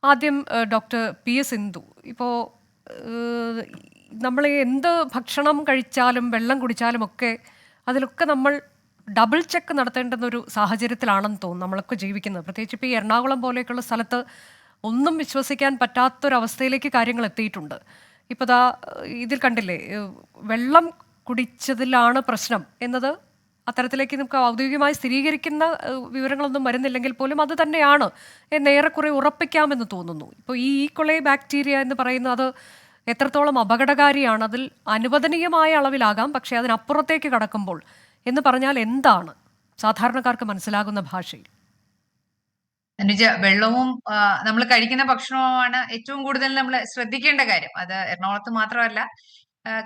ആദ്യം doctor P S Sindhu, ഇപ്പോൾ നമ്മൾ എന്ത് ഭക്ഷണം കഴിച്ചാലും വെള്ളം കുടിച്ചാലും ഒക്കെ അതിലൊക്കെ നമ്മൾ ഡബിൾ ചെക്ക് നടത്തേണ്ടുന്നൊരു സാഹചര്യത്തിലാണെന്ന് തോന്നുന്നു നമ്മളൊക്കെ ജീവിക്കുന്നത്. പ്രത്യേകിച്ച് ഇപ്പോൾ ഈ എറണാകുളം പോലെയൊക്കെയുള്ള സ്ഥലത്ത് ഒന്നും വിശ്വസിക്കാൻ പറ്റാത്തൊരവസ്ഥയിലേക്ക് കാര്യങ്ങൾ എത്തിയിട്ടുണ്ട്. ഇപ്പോൾ ദാ ഇതിൽ കണ്ടില്ലേ, വെള്ളം കുടിച്ചതിലാണ് പ്രശ്നം എന്നത് അത്തരത്തിലേക്ക് നമുക്ക് ഔദ്യോഗികമായി സ്ഥിരീകരിക്കുന്ന വിവരങ്ങളൊന്നും വരുന്നില്ലെങ്കിൽ പോലും അത് തന്നെയാണ് എന്ന് ഏറെക്കുറെ ഉറപ്പിക്കാമെന്ന് തോന്നുന്നു. ഇപ്പോൾ ഈ ഈക്കൊളെ ബാക്ടീരിയ എന്ന് പറയുന്നത് അത് എത്രത്തോളം അപകടകാരിയാണ്, അതിൽ അനുവദനീയമായ അളവിലാകാം, പക്ഷേ അതിനപ്പുറത്തേക്ക് കടക്കുമ്പോൾ എന്ന് പറഞ്ഞാൽ എന്താണ് സാധാരണക്കാർക്ക് മനസ്സിലാകുന്ന ഭാഷയിൽ? അനുജ, വെള്ളവും നമ്മൾ കഴിക്കുന്ന ഭക്ഷണവുമാണ് ഏറ്റവും കൂടുതൽ നമ്മൾ ശ്രദ്ധിക്കേണ്ട കാര്യം. അത് എറണാകുളത്ത് മാത്രമല്ല,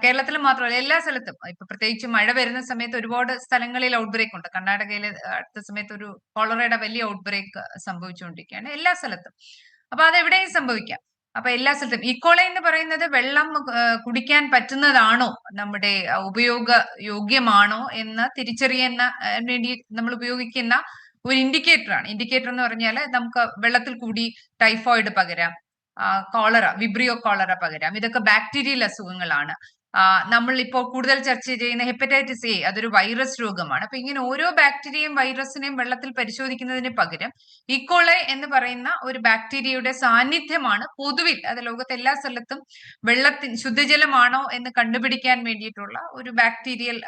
കേരളത്തിൽ മാത്രമല്ല, എല്ലാ സ്ഥലത്തും. ഇപ്പൊ പ്രത്യേകിച്ച് മഴ വരുന്ന സമയത്ത് ഒരുപാട് സ്ഥലങ്ങളിൽ ഔട്ട് ബ്രേക്ക് ഉണ്ട്. കർണാടകയിൽ അടുത്ത സമയത്ത് ഒരു കോളറയുടെ വലിയ ഔട്ട് ബ്രേക്ക് സംഭവിച്ചുകൊണ്ടിരിക്കുകയാണ് എല്ലാ സ്ഥലത്തും. അപ്പൊ അത് എവിടെയും സംഭവിക്കാം. അപ്പൊ എല്ലാ സ്ഥലത്തും ഇക്കോളെ എന്ന് പറയുന്നത് വെള്ളം കുടിക്കാൻ പറ്റുന്നതാണോ, നമ്മുടെ ഉപയോഗ യോഗ്യമാണോ എന്ന് തിരിച്ചറിയുന്ന വേണ്ടി നമ്മൾ ഉപയോഗിക്കുന്ന ഒരു ഇൻഡിക്കേറ്റർ ആണ്. ഇൻഡിക്കേറ്റർ എന്ന് പറഞ്ഞാൽ നമുക്ക് വെള്ളത്തിൽ കൂടി ടൈഫോയിഡ് പകരാം, കോളറ, വിബ്രിയോ കോളറ പകരാം. ഇതൊക്കെ ബാക്ടീരിയൽ അസുഖങ്ങളാണ്. നമ്മൾ ഇപ്പോൾ കൂടുതൽ ചർച്ച ചെയ്യുന്ന ഹെപ്പറ്റൈറ്റിസ് എ, അതൊരു വൈറസ് രോഗമാണ്. അപ്പൊ ഇങ്ങനെ ഓരോ ബാക്ടീരിയയും വൈറസിനെയും വെള്ളത്തിൽ പരിശോധിക്കുന്നതിന് പകരം ഇക്കോളെ എന്ന് പറയുന്ന ഒരു ബാക്ടീരിയയുടെ സാന്നിധ്യമാണ് പൊതുവിൽ, അത് ലോകത്തെ എല്ലാ സ്ഥലത്തും വെള്ളത്തിൽ ശുദ്ധജലമാണോ എന്ന് കണ്ടുപിടിക്കാൻ വേണ്ടിയിട്ടുള്ള ഒരു ബാക്ടീരിയൽ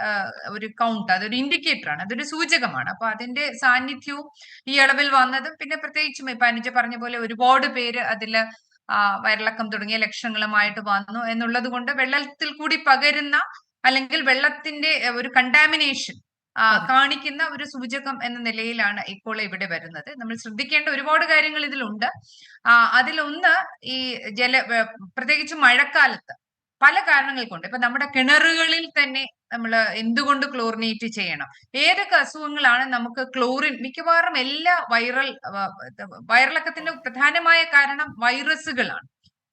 ഒരു കൗണ്ട്, അതൊരു ഇൻഡിക്കേറ്റർ ആണ്, അതൊരു സൂചകമാണ്. അപ്പൊ അതിന്റെ സാന്നിധ്യവും ഈ അളവിൽ വന്നതും, പിന്നെ പ്രത്യേകിച്ചും ഇപ്പൊ അനുജ പറഞ്ഞ പോലെ ഒരുപാട് പേര് അതില് വയറിളക്കം തുടങ്ങിയ ലക്ഷണങ്ങളുമായിട്ട് വന്നു എന്നുള്ളത് കൊണ്ട് വെള്ളത്തിൽ കൂടി പകരുന്ന, അല്ലെങ്കിൽ വെള്ളത്തിന്റെ ഒരു കണ്ടാമിനേഷൻ കാണിക്കുന്ന ഒരു സൂചകം എന്ന നിലയിലാണ് ഇപ്പോൾ ഇവിടെ വരുന്നത്. നമ്മൾ ശ്രദ്ധിക്കേണ്ട ഒരുപാട് കാര്യങ്ങൾ ഇതിലുണ്ട്. അതിലൊന്ന്, ഈ പ്രത്യേകിച്ച് മഴക്കാലത്ത് പല കാരണങ്ങൾ കൊണ്ട്, ഇപ്പൊ നമ്മുടെ കിണറുകളിൽ തന്നെ നമ്മൾ എന്തുകൊണ്ട് ക്ലോറിനേറ്റ് ചെയ്യണം? ഏതൊക്കെ അസുഖങ്ങളാണ് നമുക്ക് ക്ലോറിൻ, മിക്കവാറും എല്ലാ വയറിളക്കത്തിന്റെ പ്രധാനമായ കാരണം വൈറസുകളാണ്.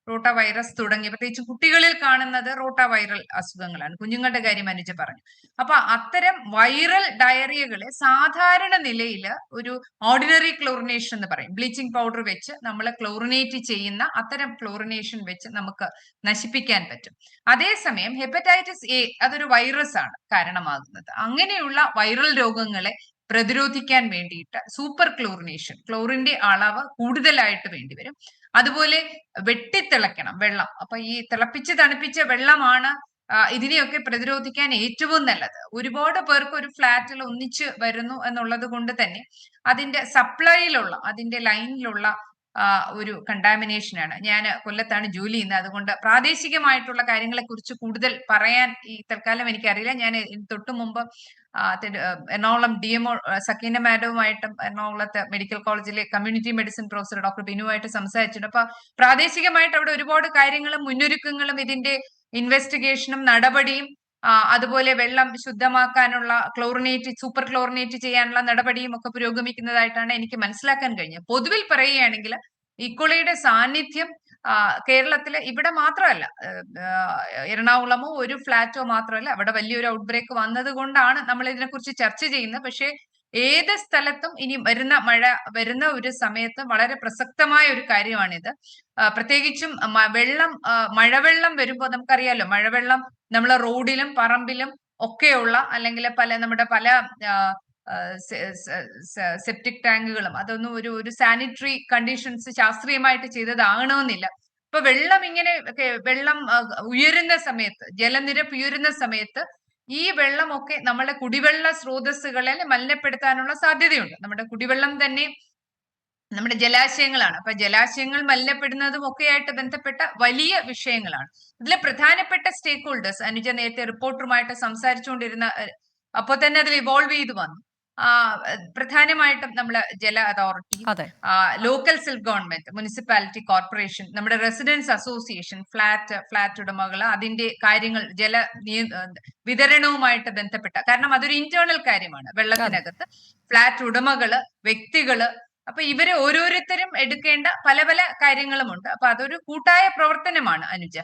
റോട്ട വൈറസ് തുടങ്ങിയ, പ്രത്യേകിച്ച് കുട്ടികളിൽ കാണുന്നത് റോട്ട വൈറൽ അസുഖങ്ങളാണ്. കുഞ്ഞുങ്ങളുടെ കാര്യം അനുജ പറഞ്ഞു. അപ്പൊ അത്തരം വൈറൽ ഡയറിയകളെ സാധാരണ നിലയിൽ ഒരു ഓർഡിനറി ക്ലോറിനേഷൻ എന്ന് പറയും, ബ്ലീച്ചിങ് പൗഡർ വെച്ച് നമ്മൾ ക്ലോറിനേറ്റ് ചെയ്യുന്ന അത്തരം ക്ലോറിനേഷൻ വെച്ച് നമുക്ക് നശിപ്പിക്കാൻ പറ്റും. അതേസമയം ഹെപ്പറ്റൈറ്റിസ് എ, അതൊരു വൈറസ് ആണ് കാരണമാകുന്നത്. അങ്ങനെയുള്ള വൈറൽ രോഗങ്ങളെ പ്രതിരോധിക്കാൻ വേണ്ടിയിട്ട് സൂപ്പർ ക്ലോറിനേഷൻ, ക്ലോറിന്റെ അളവ് കൂടുതലായിട്ട് വേണ്ടിവരും. അതുപോലെ വെട്ടിത്തിളയ്ക്കണം വെള്ളം. അപ്പൊ ഈ തിളപ്പിച്ച് തണുപ്പിച്ച വെള്ളമാണ് ഇതിനെയൊക്കെ പ്രതിരോധിക്കാൻ ഏറ്റവും നല്ലത്. ഒരുപാട് പേർക്ക് ഒരു ഫ്ലാറ്റിൽ ഒന്നിച്ച് വരുന്നു എന്നുള്ളത് കൊണ്ട് തന്നെ അതിന്റെ സപ്ലൈയിലുള്ള, അതിന്റെ ലൈനിലുള്ള ഒരു കണ്ടാമിനേഷനാണ്. ഞാൻ കൊല്ലത്താണ് ജോലി ചെയ്യുന്നത്, അതുകൊണ്ട് പ്രാദേശികമായിട്ടുള്ള കാര്യങ്ങളെ കുറിച്ച് കൂടുതൽ പറയാൻ ഈ തൽക്കാലം എനിക്കറിയില്ല. ഞാൻ തൊട്ടു മുമ്പ് എറണാകുളം DMO സക്കീന മാഡവുമായിട്ടും എറണാകുളത്ത് മെഡിക്കൽ കോളേജിലെ കമ്മ്യൂണിറ്റി മെഡിസിൻ പ്രൊഫസർ ഡോക്ടർ ബിനുവായിട്ട് സംസാരിച്ചിട്ടുണ്ട്. അപ്പൊ പ്രാദേശികമായിട്ട് അവിടെ ഒരുപാട് കാര്യങ്ങളും മുന്നൊരുക്കങ്ങളും ഇതിന്റെ ഇൻവെസ്റ്റിഗേഷനും നടപടിയും, അതുപോലെ വെള്ളം ശുദ്ധമാക്കാനുള്ള സൂപ്പർ ക്ലോറിനേറ്റ് ചെയ്യാനുള്ള നടപടിയും ഒക്കെ പുരോഗമിക്കുന്നതായിട്ടാണ് എനിക്ക് മനസ്സിലാക്കാൻ കഴിഞ്ഞത്. പൊതുവിൽ പറയുകയാണെങ്കിൽ ഇക്കോളയുടെ സാന്നിധ്യം കേരളത്തില് ഇവിടെ മാത്രമല്ല, എറണാകുളമോ ഒരു ഫ്ലാറ്റോ മാത്രമല്ല, അവിടെ വലിയൊരു ഔട്ട് ബ്രേക്ക് വന്നത് കൊണ്ടാണ് നമ്മൾ ഇതിനെക്കുറിച്ച് ചർച്ച ചെയ്യുന്നത്. പക്ഷേ ഏത് സ്ഥലത്തും ഇനി വരുന്ന ഒരു സമയത്ത് വളരെ പ്രസക്തമായ ഒരു കാര്യമാണിത്. പ്രത്യേകിച്ചും മഴവെള്ളം വരുമ്പോൾ നമുക്കറിയാലോ, മഴവെള്ളം നമ്മളെ റോഡിലും പറമ്പിലും ഒക്കെയുള്ള, അല്ലെങ്കിൽ നമ്മുടെ പല സെപ്റ്റിക് ടാങ്കുകളും, അതൊന്നും ഒരു സാനിറ്ററി കണ്ടീഷൻസ് ശാസ്ത്രീയമായിട്ട് ചെയ്തതാകണമെന്നില്ല. ഇപ്പൊ വെള്ളം ഉയരുന്ന സമയത്ത്, ജലനിരപ്പ് ഉയരുന്ന സമയത്ത് ഈ വെള്ളമൊക്കെ നമ്മുടെ കുടിവെള്ള സ്രോതസ്സുകളെ മലിനപ്പെടുത്താനുള്ള സാധ്യതയുണ്ട്. നമ്മുടെ കുടിവെള്ളം തന്നെ നമ്മുടെ ജലാശയങ്ങളാണ്. അപ്പൊ ജലാശയങ്ങൾ മലിനപ്പെടുന്നതും ഒക്കെയായിട്ട് ബന്ധപ്പെട്ട വലിയ വിഷയങ്ങളാണ്. ഇതിലെ പ്രധാനപ്പെട്ട സ്റ്റേക്ക് ഹോൾഡേഴ്സ്, അനുജ നേരത്തെ റിപ്പോർട്ടറുമായിട്ട് സംസാരിച്ചുകൊണ്ടിരുന്ന, അപ്പൊ തന്നെ അതിൽ ഇവോൾവ് ചെയ്തു വന്നു. പ്രധാനമായിട്ടും നമ്മള് ജല authority, local self government, municipality corporation, നമ്മുടെ റെസിഡൻസ് അസോസിയേഷൻ, ഫ്ലാറ്റ് ഉടമകൾ, അതിന്റെ കാര്യങ്ങൾ, വിതരണവുമായിട്ട് ബന്ധപ്പെട്ട, കാരണം അതൊരു ഇന്റേണൽ കാര്യമാണ് വെള്ളത്തിനകത്ത്. ഫ്ലാറ്റ് ഉടമകള്, വ്യക്തികള്, അപ്പൊ ഇവര് ഓരോരുത്തരും എടുക്കേണ്ട പല പല കാര്യങ്ങളുമുണ്ട്. അപ്പൊ അതൊരു കൂട്ടായ പ്രവർത്തനമാണ് അനുജ.